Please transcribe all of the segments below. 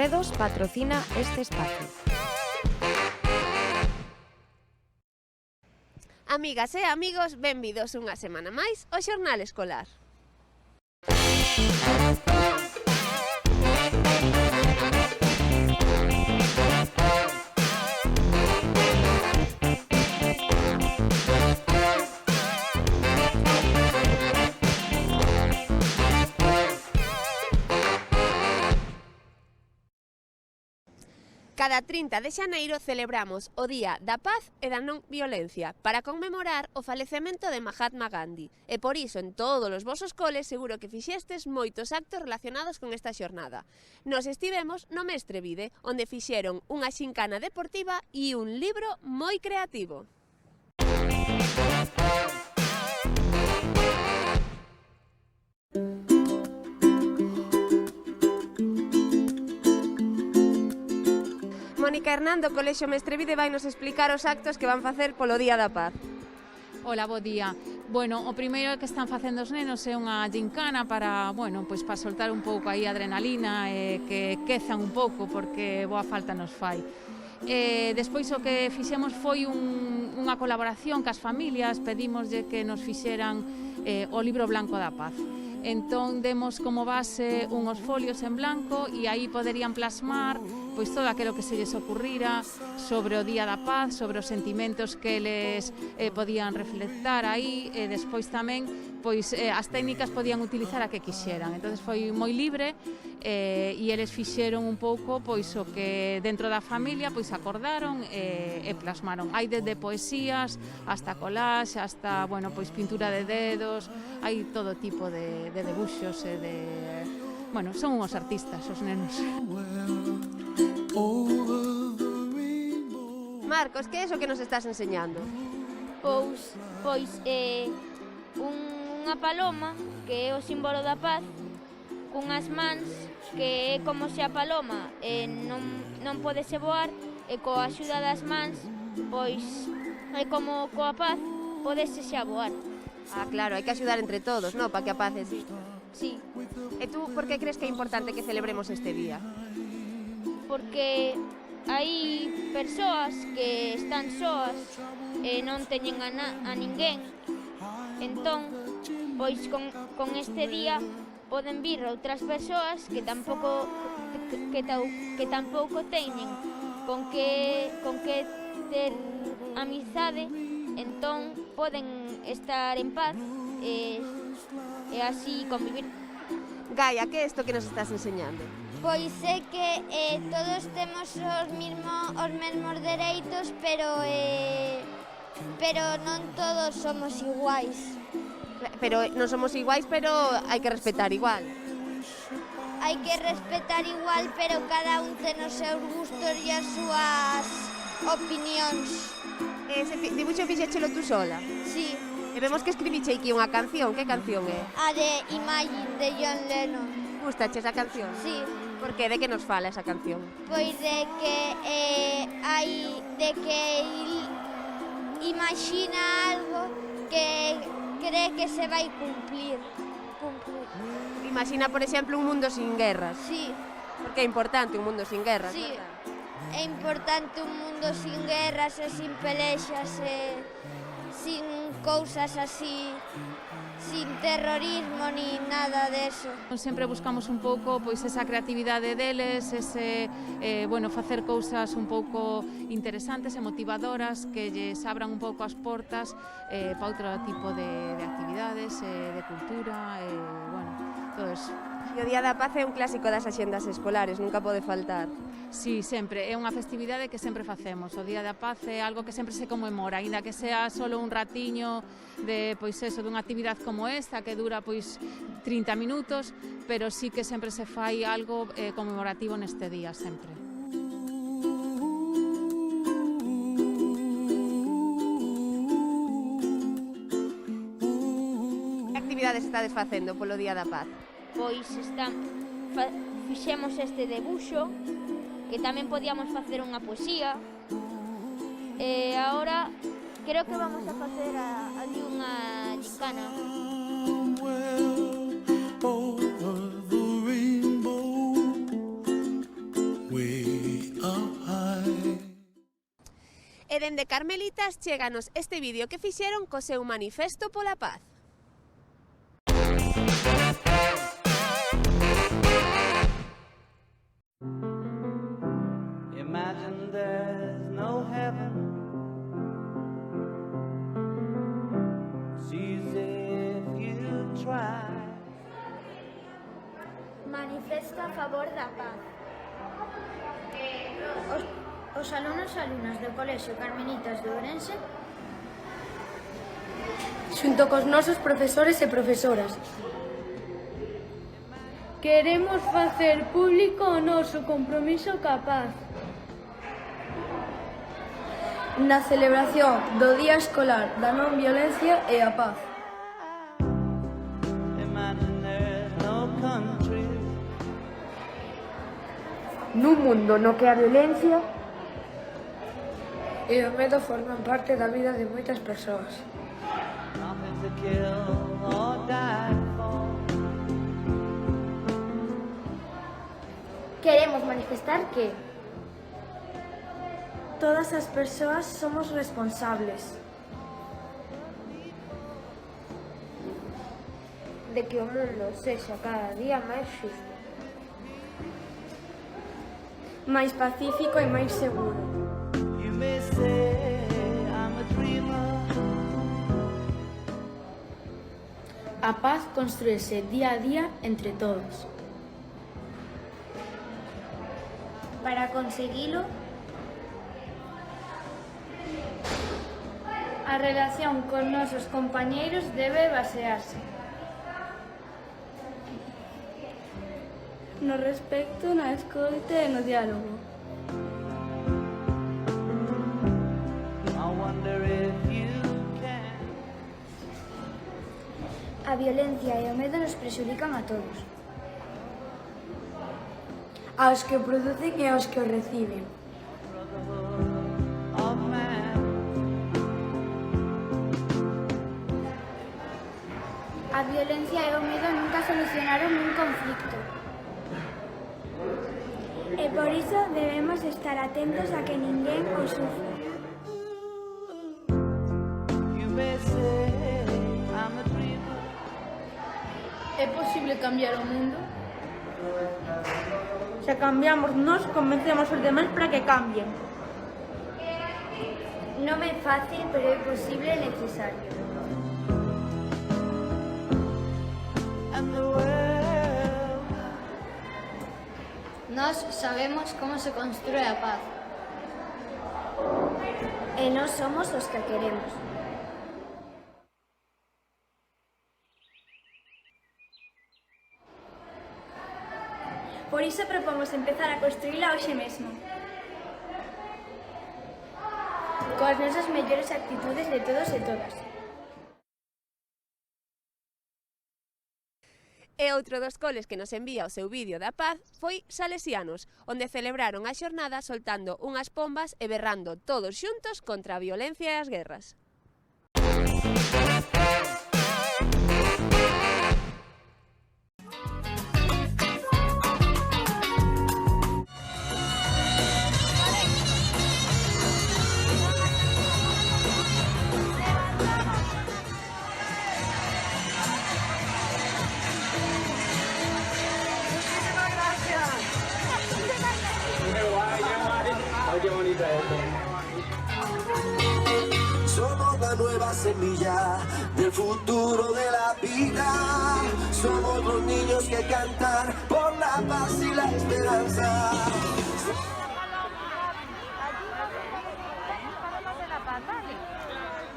Dedos patrocina este espacio. Amigas e amigos, benvidos unha semana máis ao Xornal Escolar. Cada 30 de xaneiro celebramos o Día da Paz e da Non Violencia para conmemorar o falecemento de Mahatma Gandhi. E por iso en todos os vosos coles seguro que fixestes moitos actos relacionados con esta xornada. Nos estivemos no Mestre Vide, onde fixeron unha xincana deportiva e un libro moi creativo. Mónica Hernando, Colexio Mestre Vide, vai nos explicar os actos que van facer polo Día da Paz. Ola, bo día. Bueno, o primeiro que están facendo os nenos é unha gincana para, bueno, pois para soltar un pouco aí a adrenalina e que quezan un pouco porque boa falta nos fai. Despois o que fixemos foi unha colaboración cas familias, pedímoslle que nos fixeran o libro blanco da paz. Entón demos como base unhos folios en blanco e aí poderían plasmar pois todo aquilo que se lles ocurrira sobre o Día da Paz, sobre os sentimentos que eles podían reflectar aí e despois tamén pois as técnicas podían utilizar a que quixeran. Entonces foi moi libre e eles fixeron un pouco pois o que dentro da familia pois acordaron e plasmaron. Hai desde poesías hasta collage, hasta, bueno, pois pintura de dedos, hai todo tipo de debuxos e de... Bueno, son unhos artistas os nenos. Marcos, que é iso que nos estás enseñando? Pois unha paloma, que é o símbolo da paz, cunhas mans, que é como se a paloma non podese voar, e coa axuda das mans, pois é como coa paz podese xa voar. Ah, claro, hai que axudar entre todos, non? Para que a paz exista. Sí, E tú, por que crees que é importante que celebremos este día? porque hai persoas que están soas e non teñen a ninguén. Entón, pois con este día poden vir outras persoas que tampouco teñen con que ter amizade, entón poden estar en paz e así convivir. Gaia, que é isto que nos estás enseñando? Pois é que todos temos os mesmos dereitos, pero non todos somos iguais. Pero non somos iguais, pero hai que respetar igual. Hai que respetar igual, pero cada un ten os seus gustos e as súas opinións. Ese dibuixo fixéchelo tú sola? Sí, E vemos que escribiche aquí unha canción. Que canción é? a de Imagine de John Lennon. Gustache esa canción? Sí, Por que? De que nos fala esa canción? pois de que imagina algo que cree que se vai cumplir. Imagina, por exemplo, un mundo sin guerras. Sí, Porque é importante un mundo sin guerras, sí. verdad? É importante un mundo sin guerras e sin pelexas e sin cousas así, sin terrorismo ni nada deso. Sempre buscamos un pouco pois esa creatividade deles, ese bueno, facer cousas un pouco interesantes e motivadoras que lles abran un pouco as portas para outro tipo de actividades, de cultura, bueno, todo eso. E o Día da Paz é un clásico das axendas escolares, nunca pode faltar. Sí, sempre, é unha festividade que sempre facemos. O Día da Paz é algo que sempre se conmemora, aínda que sea solo un ratiño de, pois eso, dunha actividade como esta que dura pois 30 minutos, pero sí que sempre se fai algo conmemorativo neste día, sempre. Que actividades estades facendo polo Día da Paz? Pois fixemos este debuxo, que tamén podíamos facer unha poesía, e agora creo que vamos a facer ali unha gincana. E dende Carmelitas chéganos este vídeo que fixeron co seu manifesto pola paz. Imagine there's no heaven. It's easy if you try. Manifesto a favor da paz. Os alumnos e alumnas do Colexio Carmelitas de Ourense, xunto cos nosos profesores e profesoras, queremos facer público o noso compromiso ca paz na celebración do Día Escolar da Non Violencia e a Paz. Imagine there's no country. Nun mundo no que a violencia e o medo forman parte da vida de moitas persoas. Nothing to kill or die for. queremos manifestar que Todas as persoas somos responsables de que o mundo sexa cada día máis xusto, máis pacífico e máis seguro. You may say I'm a dreamer. A paz construíse día a día entre todos. para conseguilo A relación con nosos compañeiros debe basearse no respecto, na escoita e no diálogo. I wonder if you can. A violencia e o medo nos prexudican a todos. Aos que o producen e aos que o reciben. Brotherhood of man. A violencia e o medo nunca solucionaron un conflicto. E por iso debemos estar atentos a que ninguén o sufra. You may say I'm a dreamer. É posible cambiar o mundo? Se cambiamos nós, convencemos os demais para que cambien. Non é fácil, pero é posible e necesario. And the world. Nós sabemos como se construe a paz. E nós somos os que queremos. Por iso propomos empezar a construíla hoxe mesmo. Coas nosas mellores actitudes de todos e todas. E outro dos coles que nos envía o seu vídeo da paz foi Salesianos, onde celebraron a xornada soltando unhas pombas e berrando todos xuntos contra a violencia e as guerras. Somos la nueva semilla del futuro de la vida. Somos los niños que cantan por la paz y la esperanza.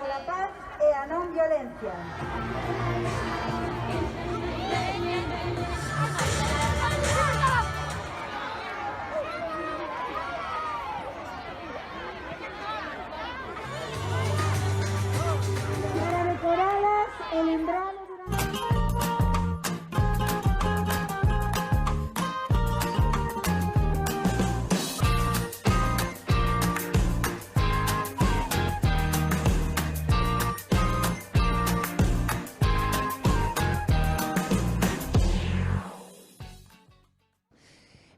La paz e a non violencia. Para decoralas e lembralo durante...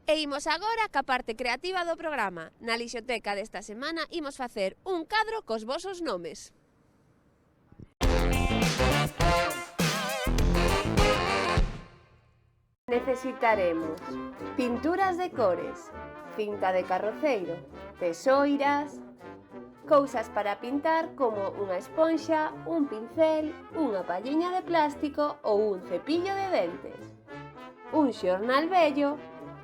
E imos agora ca parte creativa do programa. Na lixoteca desta semana imos facer un cadro cos vosos nomes. Necesitaremos pinturas de cores, cinta de carroceiro, tesoiras, cousas para pintar como unha esponxa, un pincel, unha palliña de plástico ou un cepillo de dentes, un xornal vello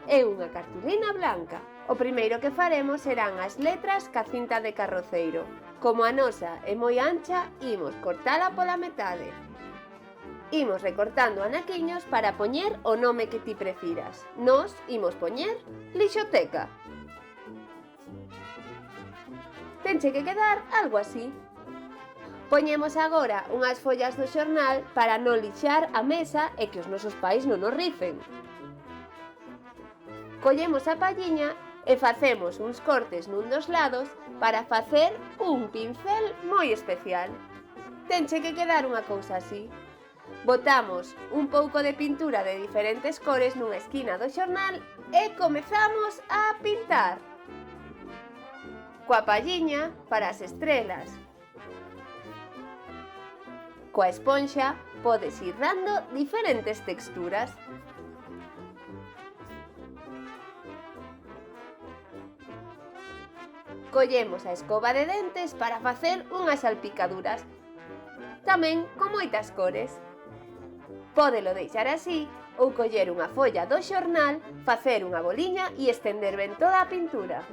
e unha cartulina blanca. O primeiro que faremos serán as letras ca cinta de carroceiro. Como a nosa é moi ancha, imos cortala pola metade. Imos recortando anaquiños para poñer o nome que ti prefiras. Nos imos poñer lixoteca. Tenche que quedar algo así. Poñemos agora unhas follas do xornal para non lixar a mesa e que os nosos pais non nos rifen. Collemos a palliña e facemos uns cortes nun dos lados para facer un pincel moi especial. Tenche que quedar unha cousa así. Botamos un pouco de pintura de diferentes cores nunha esquina do xornal e comezamos a pintar. Coa palliña para as estrelas. Coa esponxa podes ir dando diferentes texturas. Collemos a escova de dentes para facer unhas salpicaduras, tamén con moitas cores. Pódelo deixar así ou coller unha folla do xornal, facer unha boliña e estender ben toda a pintura.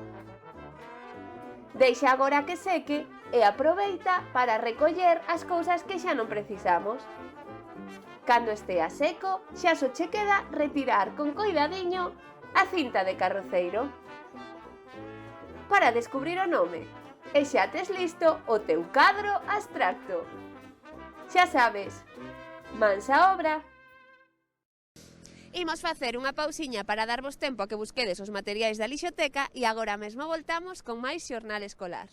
Deixa agora que seque e aproveita para recoller as cousas que xa non precisamos. Cando estea seco, xa só che queda retirar con coidadiño a cinta de carroceiro para descubrir o nome. E xa tes listo o teu cadro abstracto. Xa sabes, mans á obra. Imos facer unha pausiña para darvos tempo a que busquedes os materiais da lixoteca e agora mesmo voltamos con máis xornal escolar.